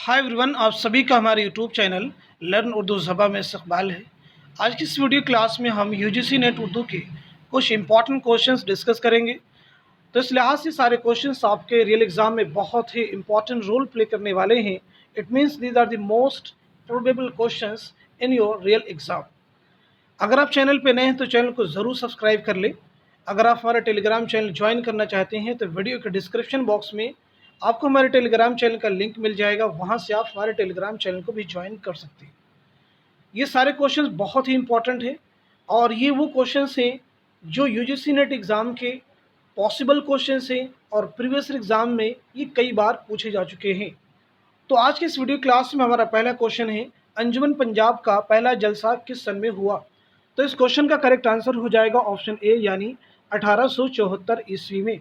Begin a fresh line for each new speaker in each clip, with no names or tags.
Hi everyone, आप सभी का हमारे यूट्यूब चैनल लर्न उर्दू ज़बा में इस्तकबाल है। आज की इस वीडियो क्लास में हम यूजीसी नेट उर्दू के कुछ इंपॉर्टेंट क्वेश्चंस डिस्कस करेंगे। तो इस लिहाज से सारे क्वेश्चंस आपके रियल एग्ज़ाम में बहुत ही इंपॉर्टेंट रोल प्ले करने वाले हैं। It means these are the most probable questions in your real exam. अगर आप चैनल पर नए हैं तो चैनल को ज़रूर सब्सक्राइब कर लें। अगर आप हमारा टेलीग्राम चैनल ज्वाइन करना चाहते हैं तो वीडियो के डिस्क्रिप्शन बॉक्स में आपको हमारे टेलीग्राम चैनल का लिंक मिल जाएगा, वहाँ से आप हमारे टेलीग्राम चैनल को भी ज्वाइन कर सकते हैं। ये सारे क्वेश्चंस बहुत ही इंपॉर्टेंट हैं और ये वो क्वेश्चंस हैं जो यूजीसी नेट एग्ज़ाम के पॉसिबल क्वेश्चंस हैं और प्रीवियस एग्ज़ाम में ये कई बार पूछे जा चुके हैं। तो आज के इस वीडियो क्लास में हमारा पहला क्वेश्चन है, अंजुमन पंजाब का पहला जलसा किस सन में हुआ? तो इस क्वेश्चन का करेक्ट आंसर हो जाएगा ऑप्शन ए यानी 1874 ईस्वी में।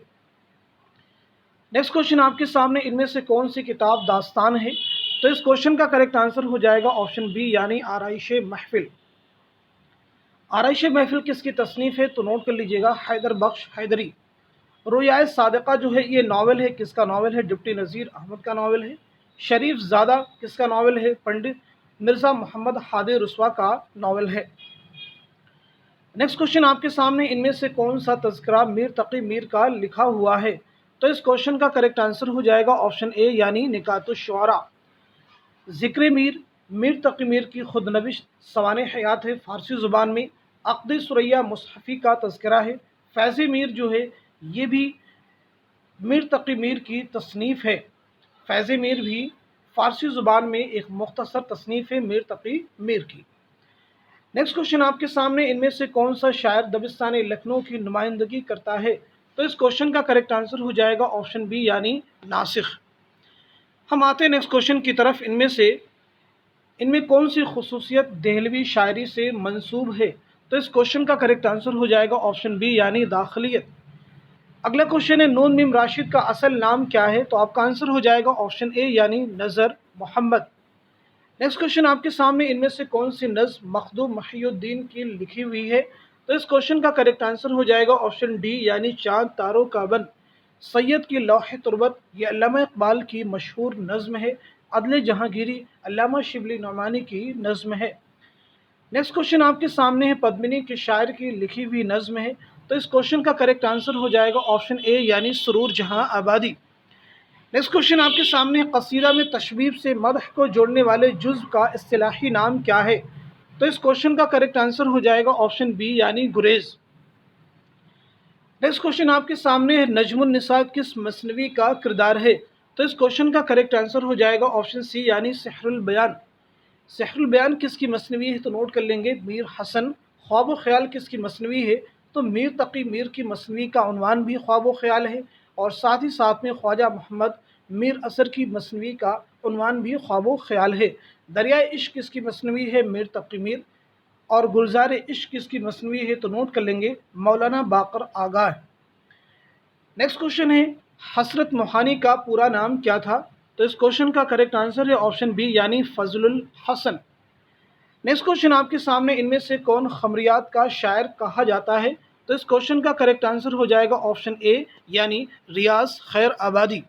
नेक्स्ट क्वेश्चन आपके सामने, इनमें से कौन सी किताब दास्तान है? तो इस क्वेश्चन का करेक्ट आंसर हो जाएगा ऑप्शन बी यानी आराइश महफिल। आराइश महफिल किसकी तसनीफ़ है? तो नोट कर लीजिएगा, हैदर बख्श हैदरी। रोयाए सादिका जो है ये नावल है, किसका नावल है? डिप्टी नज़ीर अहमद का नावल है। शरीफ ज़ादा किसका नावल है? पंडित मिर्ज़ा मोहम्मद हादी रुस्वा का नावल है। नेक्स्ट क्वेश्चन आपके सामने, इनमें से कौन सा तज़किरा मीर तकी मीर का लिखा हुआ है? तो इस क्वेश्चन का करेक्ट आंसर हो जाएगा ऑप्शन ए यानी निकातुश्शुअरा। ज़िक्र मीर मीर तकी मीर की खुदनविश सवाने हयात है फ़ारसी ज़ुबान में। अक़द सुरैया मुसहफ़ी का तज़किरा है। फैज़ मीर जो है ये भी मीर तकी मीर की तसनीफ़ है। फैज़ मीर भी फ़ारसी ज़ुबान में एक मुख्तसर तसनीफ़ है मीर तकी मीर की। नेक्स्ट क्वेश्चन आपके सामने, इनमें से कौन सा शायर दबिस्तान लखनऊ की नुमाइंदगी करता है? तो इस क्वेश्चन का करेक्ट आंसर हो जाएगा ऑप्शन बी यानी नासिख। हम आते हैं नेक्स्ट क्वेश्चन की तरफ। इनमें कौन सी खुसूसियत देहलवी शायरी से मंसूब है? तो इस क्वेश्चन का करेक्ट आंसर हो जाएगा ऑप्शन बी यानी दाखिलियत। अगला क्वेश्चन है, नून मीम राशिद का असल नाम क्या है? तो आपका आंसर हो जाएगा ऑप्शन ए यानी नज़र मोहम्मद। नेक्स्ट क्वेश्चन आपके सामने, इनमें से कौन सी नज़्म मखदूम महिउद्दीन की लिखी हुई है? तो इस क्वेश्चन का करेक्ट आंसर हो जाएगा ऑप्शन डी यानी चांद तारों का बन। सैयद की लौह तुरबत ये अल्लामा इकबाल की मशहूर नज़्म है। अदले जहांगीरी अल्लामा शिबली नौमानी की नज़्म है। नेक्स्ट क्वेश्चन आपके सामने है, पद्मिनी के शायर की लिखी हुई नज़्म है। तो इस क्वेश्चन का करेक्ट आंसर हो जाएगा ऑप्शन ए यानी सुरूर जहां आबादी। नेक्स्ट क्वेश्चन आपके सामने, कसीदा में तशबीब से मदह को जोड़ने वाले जुज़्व का इस्तिलाही नाम क्या है? तो इस क्वेश्चन का करेक्ट आंसर हो जाएगा ऑप्शन बी यानी गुरेज। नेक्स्ट क्वेश्चन आपके सामने है, नजमुन निसा किस मसनवी का किरदार है? तो इस क्वेश्चन का करेक्ट आंसर हो जाएगा ऑप्शन सी यानी सहरुल बयान। सहरुल बयान किसकी मसनवी है? तो नोट कर लेंगे, मीर हसन। ख्वाब व ख्याल किसकी मसनवी है? तो मीर तकी मीर की मसनवी का उन्वान भी ख्वाब व ख्याल है और साथ ही साथ में ख्वाजा मोहम्मद मीर असर की मसनवी का उन्वान भी ख्वाब व ख्याल है। दरियाए इश्क किसकी मसनवी है? मीर तकी मीर। और गुलजार इश्क किसकी मसनवी है? तो नोट कर लेंगे, मौलाना बाकर आगा। नेक्स्ट क्वेश्चन है, हसरत मोहानी का पूरा नाम क्या था? तो इस क्वेश्चन का करेक्ट आंसर है ऑप्शन बी यानी फजलुल हसन। नेक्स्ट क्वेश्चन आपके सामने, इनमें से कौन खमरियात का शायर कहा जाता है? तो इस क्वेश्चन का करेक्ट आंसर हो जाएगा ऑप्शन ए यानी रियाज खैर आबादी।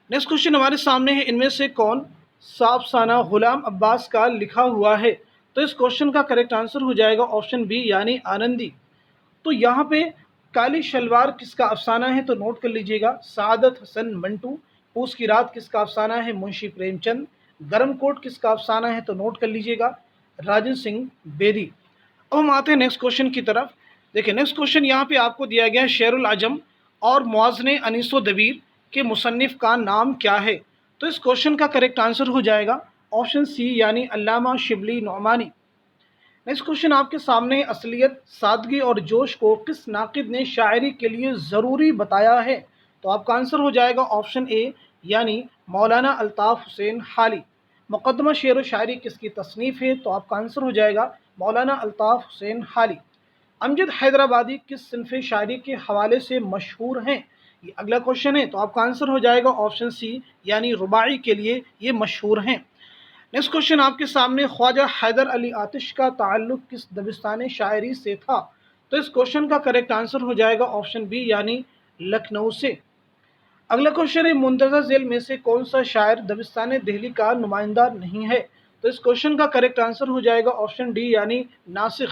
नेक्स्ट क्वेश्चन हमारे सामने है, इनमें से कौन साफसाना गुलाम अब्बास का लिखा हुआ है? तो इस क्वेश्चन का करेक्ट आंसर हो जाएगा ऑप्शन बी यानी आनंदी। तो यहाँ पे काली शलवार किसका अफसाना है? तो नोट कर लीजिएगा, सादत हसन मंटू। पूस की रात किसका अफसाना है? मुंशी प्रेमचंद। गरम कोट किसका अफसाना है? तो नोट कर लीजिएगा, राजन सिंह बेदी। अब हम आते हैं नेक्स्ट क्वेश्चन की तरफ। देखिए नेक्स्ट क्वेश्चन यहाँ पे आपको दिया गया है, शेरुल आजम और मुआज़ने अनीसो दबीर के मुसन्निफ़ का नाम क्या है? तो इस क्वेश्चन का करेक्ट आंसर हो जाएगा ऑप्शन सी यानी अल्लामा शिबली नौमानी। नेक्स्ट क्वेश्चन आपके सामने, असलियत सादगी और जोश को किस नाकिद ने शायरी के लिए ज़रूरी बताया है? तो आपका आंसर हो जाएगा ऑप्शन ए यानी मौलाना अल्ताफ़ हुसैन हाली। मुक़द्दमा शेर व शायरी किसकी तसनीफ़ है? तो आपका आंसर हो जाएगा मौलाना अल्ताफ़ हुसैन हाली। अमजद हैदराबादी किस सिनफ़ शायरी के हवाले से मशहूर हैं? ये अगला क्वेश्चन है, तो आपका आंसर हो जाएगा ऑप्शन सी यानी रुबाई के लिए ये मशहूर हैं। नेक्स्ट क्वेश्चन आपके सामने, ख्वाजा हैदर अली आतिश का ताल्लुक़ किस दबिस्तान शायरी से था? तो इस क्वेश्चन का करेक्ट आंसर हो जाएगा ऑप्शन बी यानी लखनऊ से। अगला क्वेश्चन है मुंतज़ा झैल में से कौन सा शायर दबिस्तान दिल्ली का नुमाइंदा नहीं है? तो इस क्वेश्चन का करेक्ट आंसर हो जाएगा ऑप्शन डी यानी नासिख।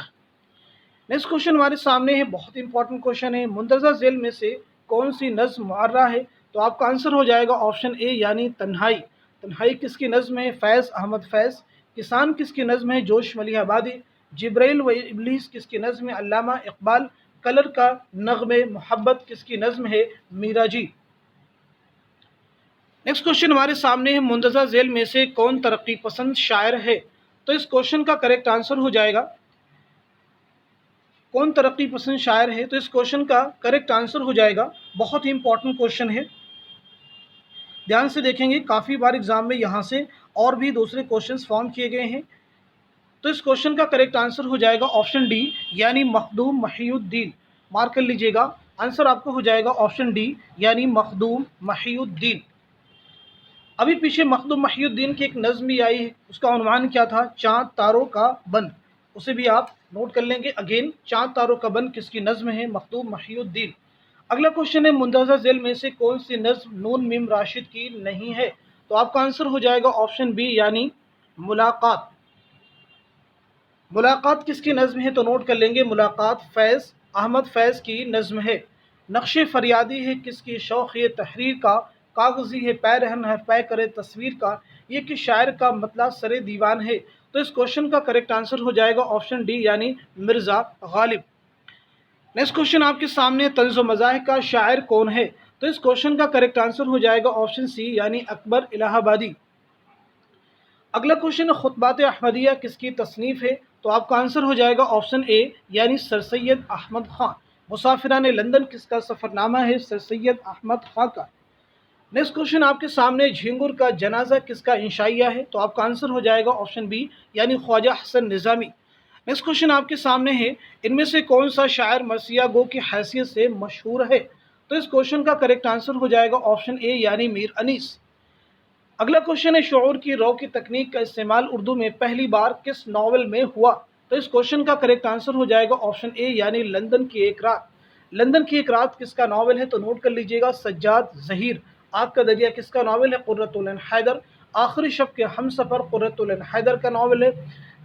नेक्स्ट क्वेश्चन हमारे सामने है, बहुत इंपॉर्टेंट क्वेश्चन है, मुंतज़ा झैल में से कौन सी नज़्म मुअर्रा है? तो आपका आंसर हो जाएगा ऑप्शन ए यानी तन्हाई। तन्हाई किसकी नज़्म है? फैज़ अहमद फैज़। किसान किसकी नज़्म है? जोश मलिह आबादी। जिब्राइल व इब्लीस किसकी नज़्म है? अल्लामा इकबाल। कलर का नग़्मे मोहब्बत किसकी नज़्म है? मीरा जी। नेक्स्ट क्वेश्चन हमारे सामने है, मुंतज़ा झैल में से कौन तरक्की पसंद शायर है? तो इस क्वेश्चन का करेक्ट आंसर हो जाएगा कौन तरक्की पसंद शायर है? तो इस क्वेश्चन का करेक्ट आंसर हो जाएगा, बहुत ही इंपॉर्टेंट क्वेश्चन है, ध्यान से देखेंगे, काफ़ी बार एग्जाम में यहाँ से और भी दूसरे क्वेश्चंस फॉर्म किए गए हैं। तो इस क्वेश्चन का करेक्ट आंसर हो जाएगा ऑप्शन डी यानी मखदूम महिउद्दीन। मार्क कर लीजिएगा, आंसर आपको हो जाएगा ऑप्शन डी यानी मखदूम महिउद्दीन। अभी पीछे मखदूम महिउद्दीन की एक नज़्म भी आई है, उसका उन्वान क्या था? चाँद तारों का बन। उसे भी आप नोट कर लेंगे। अगेन, चाँद तारों का बन किसकी नज़्म है? मखदूम महिउद्दीन। अगला क्वेश्चन है, मुंतज़ा झैल में से कौन सी नज़्म नून मीम राशिद की नहीं है? तो आपका आंसर हो जाएगा ऑप्शन बी यानी मुलाकात। मुलाकात किसकी नज़्म है? तो नोट कर लेंगे, मुलाकात फैज़ अहमद फैज़ की नज़्म है। नक्श फरियादी है किसकी? शौक़ ये तहरीर का। कागज़ी है पैरहन है पै करे तस्वीर का। ये किस शायर का मतला सरे दीवान है? तो इस क्वेश्चन का करेक्ट आंसर हो जाएगा ऑप्शन डी यानी मिर्ज़ा गालिब। नेक्स्ट क्वेश्चन आपके सामने, तंज़ व मज़ाहिब का शायर कौन है? तो इस क्वेश्चन का करेक्ट आंसर हो जाएगा ऑप्शन सी यानी अकबर इलाहाबादी। अगला क्वेश्चन है, खुतबात अहमदिया किसकी तसनीफ़ है? तो आपका आंसर हो जाएगा ऑप्शन ए यानी सर सैयद अहमद ख़ान। मुसाफिरान लंदन किसका सफ़रनामा है? सर सैयद अहमद ख़ान का। नेक्स्ट क्वेश्चन आपके सामने, झिंगुर का जनाजा किसका इंशाइया है? तो आपका आंसर हो जाएगा ऑप्शन बी यानी ख्वाजा हसन निज़ामी। नेक्स्ट क्वेश्चन आपके सामने है, इनमें से कौन सा शायर मरसिया गो की हैसियत से मशहूर है? तो इस क्वेश्चन का करेक्ट आंसर हो जाएगा ऑप्शन ए यानी मीर अनीस। अगला क्वेश्चन है, शऊर की रौ की तकनीक का इस्तेमाल उर्दू में पहली बार किस नावल में हुआ? तो इस क्वेश्चन का करेक्ट आंसर हो जाएगा ऑप्शन ए यानी लंदन की एक रात। लंदन की एक रात किसका नावल है? तो नोट कर लीजिएगा, सज्जाद ज़हीर। आग का दरिया किसका नावल है? कुर्रतुल ऐन हैदर। आखिरी शब के हम सफ़र कुर्रतुल ऐन हैदर का नावल है।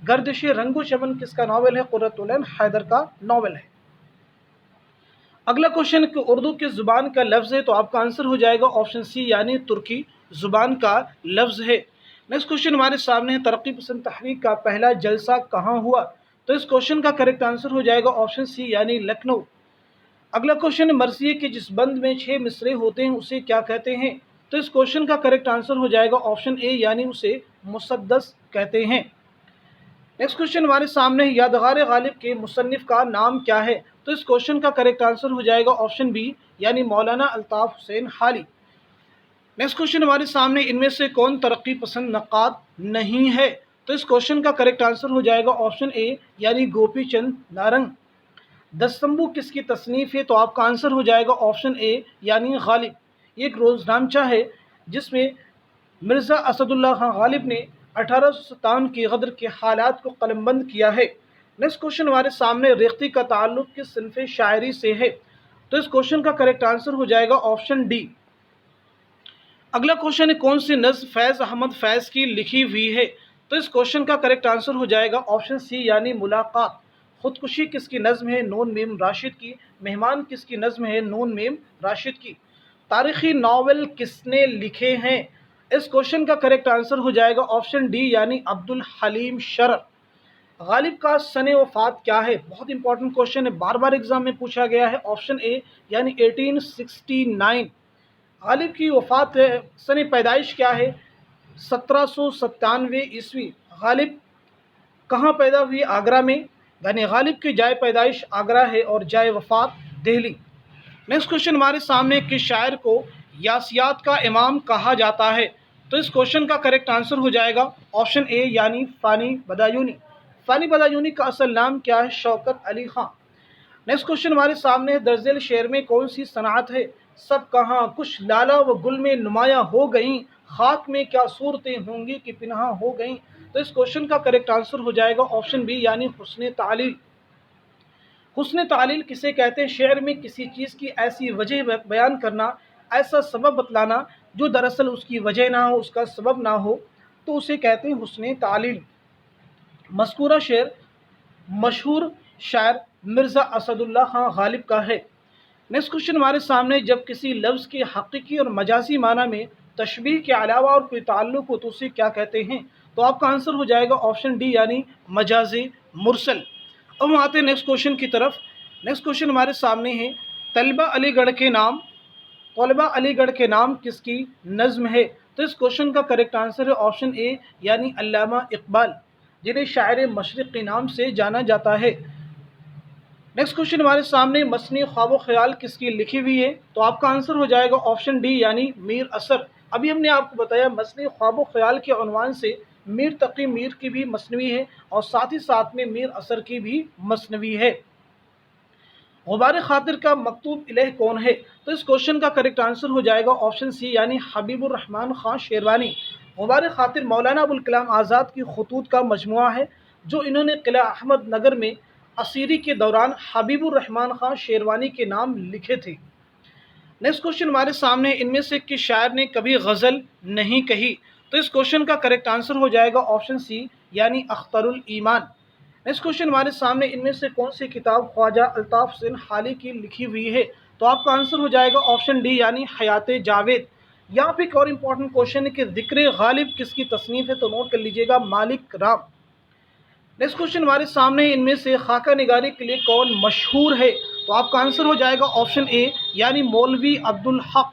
गर्दिश रंगो चमन किसका नावल है? कुर्रतुल ऐन हैदर का नावल है। अगला क्वेश्चन कि उर्दू किस ज़ुबान का लफ्ज़ है? तो आपका आंसर हो जाएगा ऑप्शन सी यानी तुर्की ज़ुबान का लफ्ज़ है। नेक्स्ट क्वेश्चन हमारे सामने है, तरक्की पसंद तहरीक का पहला जलसा कहाँ हुआ? तो इस क्वेश्चन का करेक्ट आंसर हो जाएगा ऑप्शन सी यानी लखनऊ। अगला क्वेश्चन है, मरसिए के जिस बंद में 6 मिसरे होते हैं उसे क्या कहते हैं? तो इस क्वेश्चन का करेक्ट आंसर हो जाएगा ऑप्शन ए यानी उसे मुसद्दस कहते हैं। नेक्स्ट क्वेश्चन हमारे सामने है, यादगार गालिब के मुसन्निफ का नाम क्या है? तो इस क्वेश्चन का करेक्ट आंसर हो जाएगा ऑप्शन बी यानी मौलाना अल्ताफ़ हुसैन हाली। नेक्स्ट क्वेश्चन हमारे सामने, इनमें से कौन तरक्की पसंद नक्काद नहीं है? तो इस क्वेश्चन का करेक्ट आंसर हो जाएगा ऑप्शन ए यानी गोपी चंद नारंग। दस्तंबू किसकी तसनीफ़ है? तो आपका आंसर हो जाएगा ऑप्शन ए यानी गालिब। ये एक रोज़नामचा है जिसमें मिर्ज़ा असदुल्ला खान गालिब ने 1857 की गदर के हालात को कलमबंद किया है। नेक्स्ट क्वेश्चन हमारे सामने, रेख्ती का ताल्लुक़ किस सिनफ़े शायरी से है? तो इस क्वेश्चन का करेक्ट आंसर हो जाएगा ऑप्शन डी। अगला क्वेश्चन है, कौन सी नज़्म फैज़ अहमद फैज़ की लिखी हुई है? तो इस क्वेश्चन का करेक्ट आंसर हो जाएगा ऑप्शन सी यानी मुलाकात। खुदकुशी किसकी नज़्म है? नून मीम राशिद की। मेहमान किसकी नज़्म है? नून मीम राशिद की। तारीख़ी नावल किसने लिखे हैं? इस क्वेश्चन का करेक्ट आंसर हो जाएगा ऑप्शन डी यानी अब्दुल हलीम शरर। गालिब का सने वफ़ात क्या है? बहुत इंपॉर्टेंट क्वेश्चन है, बार बार एग्जाम में पूछा गया है। ऑप्शन ए यानी 1869। गालिब की वफ़ात सने पैदाइश क्या है? 1797 ईस्वी। गालिब कहाँ पैदा हुई? आगरा में, यानी गालिब की जाए पैदाइश आगरा है और जाए वफ़ात दिल्ली। नेक्स्ट क्वेश्चन हमारे सामने, किस शायर को यासियात का इमाम कहा जाता है? तो इस क्वेश्चन का करेक्ट आंसर हो जाएगा ऑप्शन ए यानी फ़ानी बदायूनी। फ़ानी बदायूनी का असल नाम क्या है? शौकत अली खां। नेक्स्ट क्वेश्चन हमारे सामने है, दर्जेल शेर में कौन सी सनात है? सब कहाँ कुछ लाला व गुल में नुमायाँ हो गईं, खाक में क्या सूरतें होंगी कि पिनहा हो गईं। तो इस क्वेश्चन का करेक्ट आंसर हो जाएगा ऑप्शन बी यानी हुस्न तालील। हुस्न तालील किसे कहते हैं? शेर में किसी चीज़ की ऐसी वजह बयान करना ایسا سبب بتلانا جو دراصل اس کی وجہ نہ ہو، اس کا سبب نہ ہو، تو اسے کہتے ہیں حسن تعلیل۔ مذکورہ شعر مشہور شاعر مرزا اسد اللہ خان غالب کا ہے۔ نیکسٹ کوشچن ہمارے سامنے، جب کسی لفظ کے حقیقی اور مجازی معنی میں تشبیہ کے علاوہ اور کوئی تعلق ہو تو اسے کیا کہتے ہیں؟ تو آپ کا آنسر ہو جائے گا آپشن ڈی یعنی مجازی مرسل۔ اب ہم آتے ہیں نیکسٹ کوشچن کی طرف۔ نیکسٹ کوشچن ہمارے سامنے ہے، طلبہ علی گڑھ کے نام کس کی نظم ہے؟ تو اس کوشچن کا کریکٹ آنسر ہے آپشن اے یعنی علامہ اقبال، جنہیں شاعر مشرق کے نام سے جانا جاتا ہے۔ نیکسٹ کوشچن ہمارے سامنے، مثنی خواب و خیال کس کی لکھی ہوئی ہے؟ تو آپ کا آنسر ہو جائے گا آپشن ڈی یعنی میر اثر۔ ابھی ہم نے آپ کو بتایا مثنی خواب و خیال کے عنوان سے میر تقی میر کی بھی مثنوی ہے اور ساتھ ہی ساتھ میں میر اثر کی بھی مثنوی ہے۔ غبار خاطر کا مکتوب الہ کون ہے؟ تو اس کوشچن کا کریکٹ آنسر ہو جائے گا آپشن سی یعنی حبیب الرحمن خان شیروانی۔ غبار خاطر مولانا ابوالکلام آزاد کی خطوط کا مجموعہ ہے جو انہوں نے قلعہ احمد نگر میں اسیری کے دوران حبیب الرحمن خان شیروانی کے نام لکھے تھے۔ نیکسٹ کوشچن ہمارے سامنے، ان میں سے کس شاعر نے کبھی غزل نہیں کہی؟ تو اس کوشچن کا کریکٹ آنسر ہو جائے گا آپشن سی یعنی اختر الایمان۔ نیکسٹ کوشچن ہمارے سامنے، ان میں سے کون سی کتاب خواجہ الطاف حسین حالی کی لکھی ہوئی ہے؟ تو آپ کا آنسر ہو جائے گا آپشن ڈی یعنی حیات جاوید۔ یہاں پہ ایک اور امپورٹنٹ کوشچن ہے کہ ذکر غالب کس کی تصنیف ہے؟ تو نوٹ کر لیجئے گا، مالک رام۔ نیکسٹ کوشچن ہمارے سامنے، ان میں سے خاکہ نگاری کے لیے کون مشہور ہے؟ تو آپ کا آنسر ہو جائے گا آپشن اے یعنی مولوی عبدالحق۔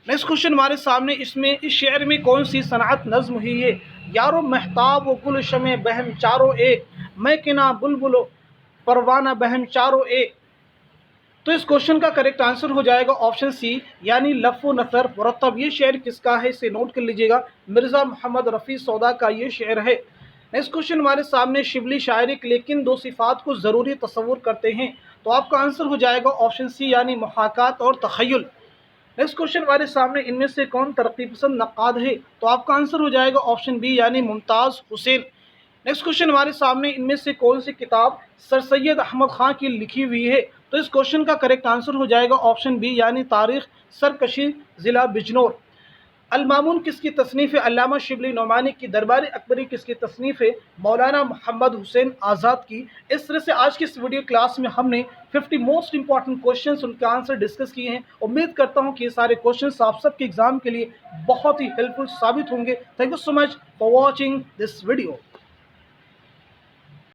نیکسٹ کوشچن ہمارے سامنے، اس شعر میں کون سی صنعت نظم ہوئی ہے؟ یارو مہتاب و گل شمع بہم چاروں ایک، میں کنا بلبل و پروانہ بہم چاروں ایک۔ تو اس کوشچن کا کریکٹ آنسر ہو جائے گا آپشن سی یعنی لف و نثر مرتب۔ یہ شعر کس کا ہے؟ اسے نوٹ کر لیجئے گا، مرزا محمد رفیع سودا کا یہ شعر ہے۔ نیکسٹ کوشچن ہمارے سامنے، شبلی شاعری کے لیے کن دو صفات کو ضروری تصور کرتے ہیں؟ تو آپ کا آنسر ہو جائے گا آپشن سی یعنی محاکات اور تخیل۔ نیکسٹ کوشچن ہمارے سامنے، ان میں سے کون ترقی پسند نقاد ہے؟ تو آپ کا آنسر ہو جائے گا آپشن بی یعنی ممتاز حسین۔ نیکسٹ کوشچن ہمارے سامنے، ان میں سے کون سی کتاب سر سید احمد خان کی لکھی ہوئی ہے؟ تو اس کوشچن کا کریکٹ آنسر ہو جائے گا آپشن بی یعنی تاریخ سرکشی ضلع بجنور۔ المامون کس کی تصنیف ہے؟ علامہ شبلی نعمانی کی۔ دربار اکبری کس کی تصنیف ہے؟ مولانا محمد حسین آزاد کی۔ اس طرح سے آج کی اس ویڈیو کلاس میں ہم نے 50 موسٹ امپورٹنٹ کوشچنس، ان کے آنسر ڈسکس کیے ہیں۔ امید کرتا ہوں کہ یہ سارے کوشچنس آپ سب کے ایگزام کے لیے بہت ہی ہیلپ فل ثابت ہوں گے۔ Thank you so much for watching this video.